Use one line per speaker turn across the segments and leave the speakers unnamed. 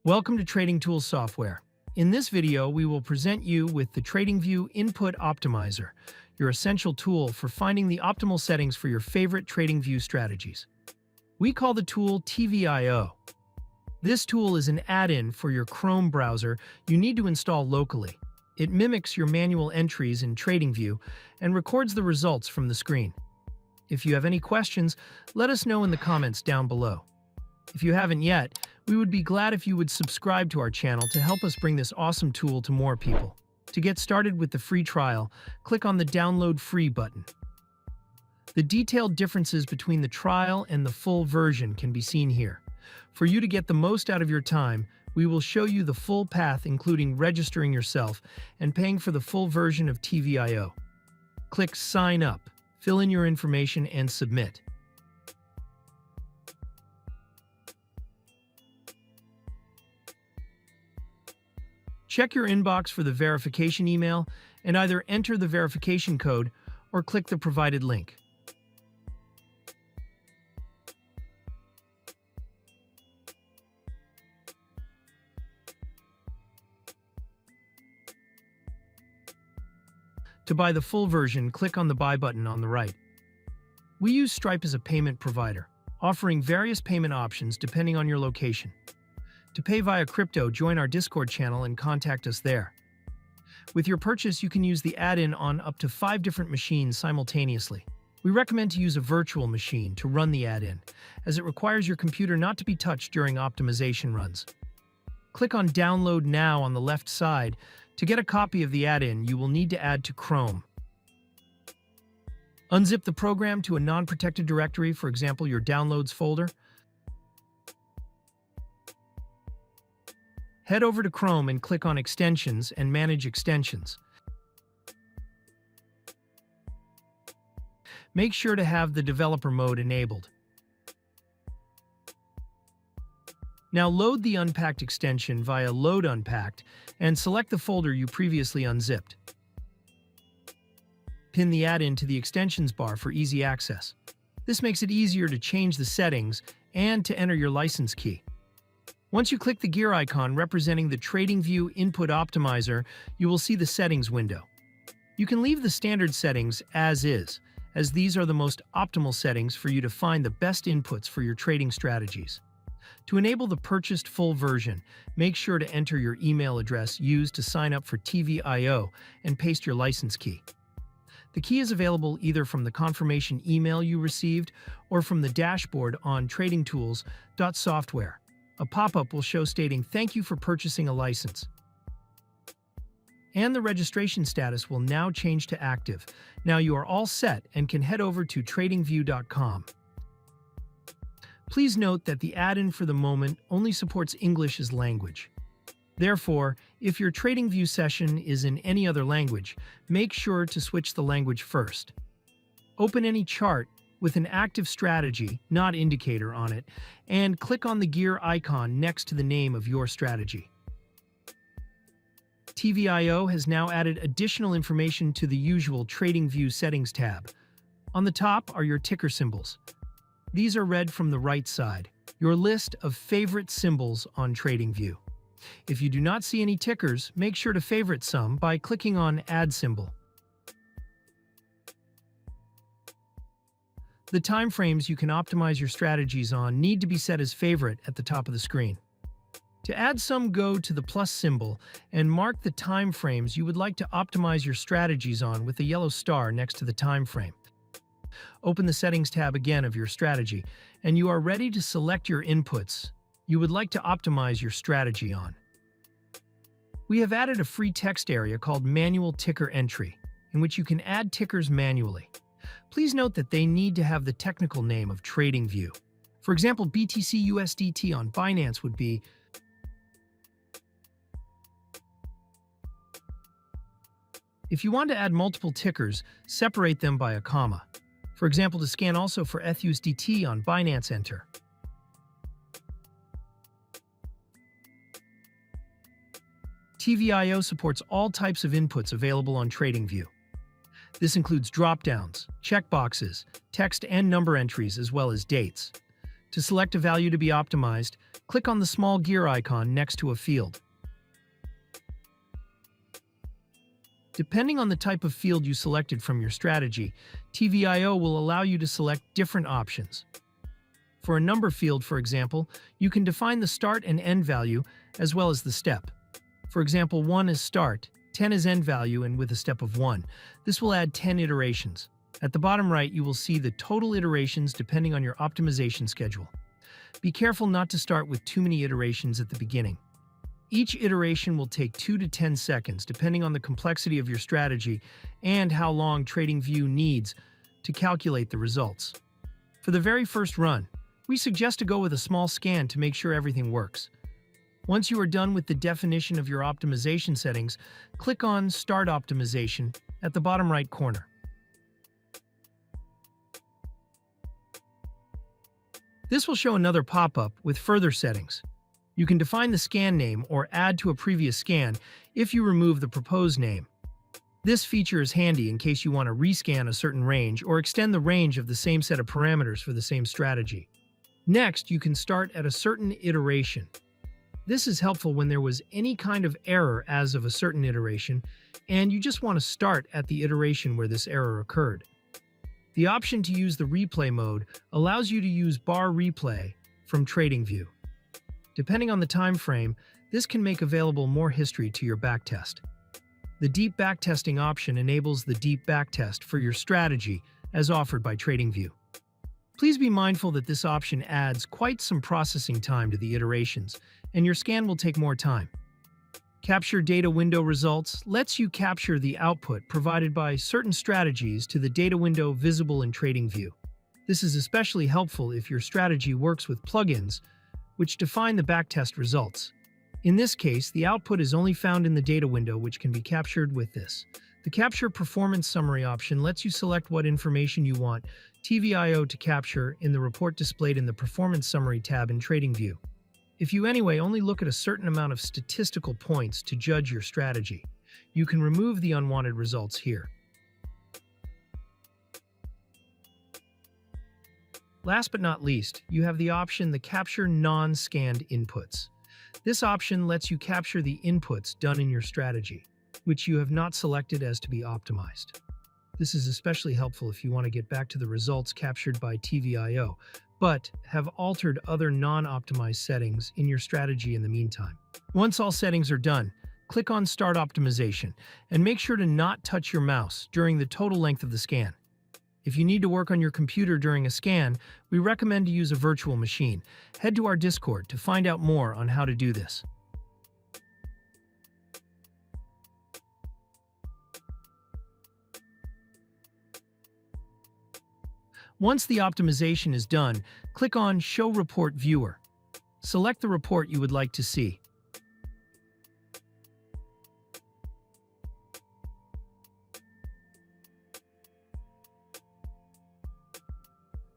Welcome to TradingTools.Software. In this video, we will present you with the TradingView Input Optimizer, your essential tool for finding the optimal settings for your favorite TradingView strategies. We call the tool TVIO. This tool is an add-in for your Chrome browser you need to install locally. It mimics your manual entries in TradingView and records the results from the screen. If you have any questions, let us know in the comments down below. If you haven't yet, we would be glad if you would subscribe to our channel to help us bring this awesome tool to more people. To get started with the free trial, click on the Download Free button. The detailed differences between the trial and the full version can be seen here. For you to get the most out of your time, we will show you the full path, including registering yourself and paying for the full version of TVIO. Click Sign Up, fill in your information, and submit. Check your inbox for the verification email and either enter the verification code or click the provided link. To buy the full version, click on the Buy button on the right. We use Stripe as a payment provider, offering various payment options depending on your location. To pay via crypto, join our Discord channel and contact us there. With your purchase, you can use the add-in on up to 5 different machines simultaneously. We recommend to use a virtual machine to run the add-in, as it requires your computer not to be touched during optimization runs. Click on Download Now on the left side. To get a copy of the add-in, you will need to add to Chrome. Unzip the program to a non-protected directory, for example, your Downloads folder. Head over to Chrome and click on Extensions and Manage Extensions. Make sure to have the developer mode enabled. Now load the Unpacked extension via Load Unpacked and select the folder you previously unzipped. Pin the add-in to the extensions bar for easy access. This makes it easier to change the settings and to enter your license key. Once you click the gear icon representing the TradingView Input Optimizer, you will see the settings window. You can leave the standard settings as is, as these are the most optimal settings for you to find the best inputs for your trading strategies. To enable the purchased full version, make sure to enter your email address used to sign up for TVIO and paste your license key. The key is available either from the confirmation email you received or from the dashboard on TradingTools.Software. A pop-up will show stating, "Thank you for purchasing a license." And the registration status will now change to active. Now you are all set and can head over to TradingView.com. Please note that the add-in for the moment only supports English as language. Therefore, if your TradingView session is in any other language, make sure to switch the language first. Open any chart with an active strategy, not indicator, on it, and click on the gear icon next to the name of your strategy. TVIO has now added additional information to the usual TradingView Settings tab. On the top are your ticker symbols. These are read from the right side, your list of favorite symbols on TradingView. If you do not see any tickers, make sure to favorite some by clicking on Add Symbol. The time frames you can optimize your strategies on need to be set as favorite at the top of the screen. To add some, go to the plus symbol and mark the time frames you would like to optimize your strategies on with the yellow star next to the time frame. Open the Settings tab again of your strategy, and you are ready to select your inputs you would like to optimize your strategy on. We have added a free text area called Manual Ticker Entry, in which you can add tickers manually. Please note that they need to have the technical name of TradingView. For example, BTC USDT on Binance would be If you want to add multiple tickers, separate them by a comma. For example, to scan also for ETHUSDT on Binance, enter. TVIO supports all types of inputs available on TradingView. This includes drop-downs, checkboxes, text and number entries, as well as dates. To select a value to be optimized, click on the small gear icon next to a field. Depending on the type of field you selected from your strategy, TVIO will allow you to select different options. For a number field, for example, you can define the start and end value as well as the step. For example, 1 is start, 10 is end value, and with a step of 1. This will add 10 iterations. At the bottom right, you will see the total iterations depending on your optimization schedule. Be careful not to start with too many iterations at the beginning. Each iteration will take 2 to 10 seconds, depending on the complexity of your strategy and how long TradingView needs to calculate the results. For the very first run, we suggest to go with a small scan to make sure everything works. Once you are done with the definition of your optimization settings, click on Start Optimization at the bottom right corner. This will show another pop-up with further settings. You can define the scan name or add to a previous scan if you remove the proposed name. This feature is handy in case you want to rescan a certain range or extend the range of the same set of parameters for the same strategy. Next, you can start at a certain iteration. This is helpful when there was any kind of error as of a certain iteration, and you just want to start at the iteration where this error occurred. The option to use the replay mode allows you to use bar replay from TradingView. Depending on the time frame, this can make available more history to your backtest. The deep backtesting option enables the deep backtest for your strategy as offered by TradingView. Please be mindful that this option adds quite some processing time to the iterations, and your scan will take more time. Capture Data Window Results lets you capture the output provided by certain strategies to the data window visible in TradingView. This is especially helpful if your strategy works with plugins, which define the backtest results. In this case, the output is only found in the data window, which can be captured with this. The Capture Performance Summary option lets you select what information you want TVIO to capture in the report displayed in the Performance Summary tab in TradingView. If you anyway only look at a certain amount of statistical points to judge your strategy, you can remove the unwanted results here. Last but not least, you have the option the Capture Non-Scanned Inputs. This option lets you capture the inputs done in your strategy, which you have not selected as to be optimized. This is especially helpful if you want to get back to the results captured by TVIO, but have altered other non-optimized settings in your strategy in the meantime. Once all settings are done, click on Start Optimization and make sure to not touch your mouse during the total length of the scan. If you need to work on your computer during a scan, we recommend to use a virtual machine. Head to our Discord to find out more on how to do this. Once the optimization is done, click on Show Report Viewer. Select the report you would like to see.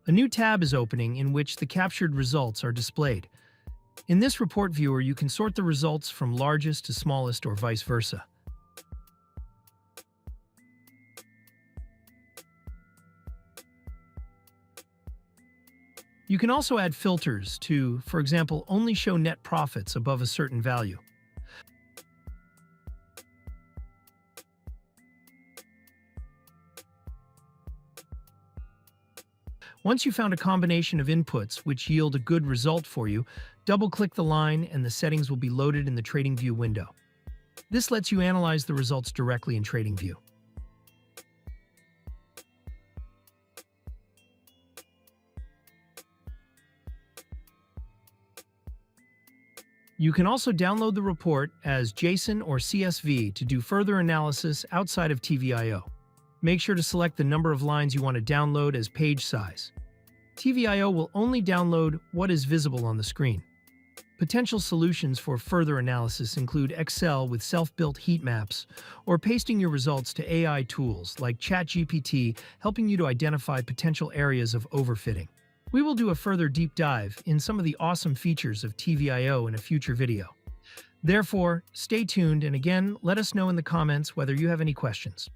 A new tab is opening in which the captured results are displayed. In this report viewer, you can sort the results from largest to smallest or vice versa. You can also add filters to, for example, only show net profits above a certain value. Once you found a combination of inputs which yield a good result for you, double-click the line and the settings will be loaded in the TradingView window. This lets you analyze the results directly in TradingView. You can also download the report as JSON or CSV to do further analysis outside of TVIO. Make sure to select the number of lines you want to download as page size. TVIO will only download what is visible on the screen. Potential solutions for further analysis include Excel with self-built heat maps or pasting your results to AI tools like ChatGPT, helping you to identify potential areas of overfitting. We will do a further deep dive in some of the awesome features of TVIO in a future video. Therefore, stay tuned and again, let us know in the comments whether you have any questions.